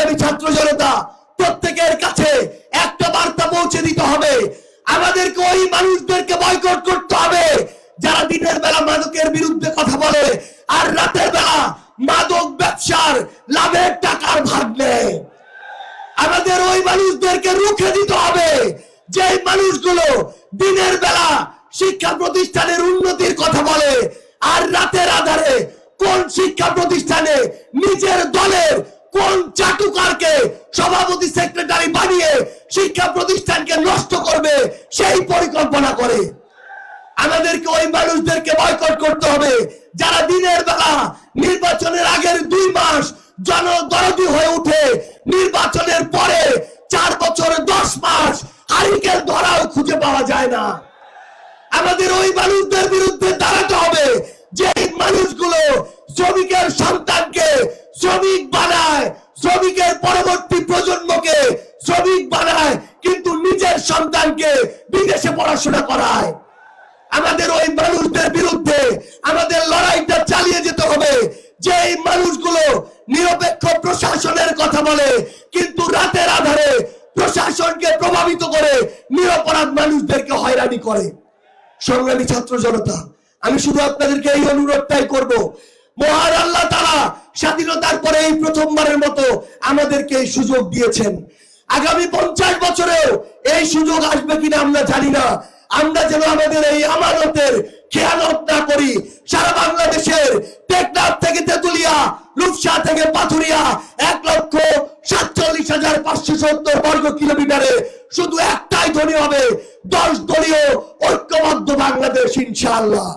সংগ্রামী ছাত্র জনতা, প্রত্যেকের কাছে একটা বার্তা পৌঁছে দিতে হবে। আমাদেরকে ওই মানুষদেরকে বয়কট করতে হবে যারা দিনের বেলা মাদকের বিরুদ্ধে কথা বলে আর রাতের বেলা মাদক ব্যবসার লাভের টাকার ভাগ নেয়। আমাদের ওই মানুষদেরকে রুখে দিতে হবে যে মানুষগুলো দিনের বেলা শিক্ষা প্রতিষ্ঠানের উন্নতির কথা বলে আর রাতের আধারে কোন শিক্ষা প্রতিষ্ঠানে নিজের দলের কোন চাটুকারকে সভাপতি সেক্রেটারি বানিয়ে শিক্ষা প্রতিষ্ঠানকে নষ্ট করবে সেই পরিকল্পনা করে। আমাদেরকে ওই মানুষদেরকে বয়কট করতে হবে যারা দিনের বেলা নির্বাচনের আগের 2 মাস জনদরদি হয়ে উঠে নির্বাচনের পরে 4 বছর 10 মাস হারিকেন ধরাও খুঁজে পাওয়া যায় না। আমাদের ওই মানুষদের বিরুদ্ধে দাঁড়াতে হবে যে মানুষগুলো শ্রমিকের সন্তানকে শ্রমিক বানায়, শ্রমিকের পরবর্তী প্রজন্মকে শ্রমিক বানায়, কিন্তু নিজের সন্তানকে বিদেশে পড়াশোনা করায়। আমাদের ওই মানুষদের বিরুদ্ধে আমাদের লড়াইটা চালিয়ে যেতে হবে। যে মানুষগুলো নিরপেক্ষ প্রশাসনের কথা বলে কিন্তু রাতের আধারে প্রশাসনকে প্রভাবিত করে নিরপরাধ মানুষদেরকে হয়রানি করে। সংগ্রামী ছাত্র জনতা, আমি শুধু আপনাদেরকে এই অনুরোধটাই করব, মহান আল্লাহ তাআলা স্বাধীনতার পরে এই প্রথমবারের মতো আমাদেরকে এই সুযোগ দিয়েছেন। আগামী 50 বছরেও এই সুযোগ আসবে কিনা আমরা জানি না। আমরা যেন আমাদের এই আমানতের খেয়ানত না করি। সারা বাংলাদেশের টেকনাফ থেকে তেতুলিয়া, রূপসা থেকে পাথুরিয়া 1,47,570 বর্গ কিলোমিটারে শুধু একটাই ধ্বনি হবে, 10 দলীয় ঐক্যবদ্ধ বাংলাদেশ ইনশাআল্লাহ।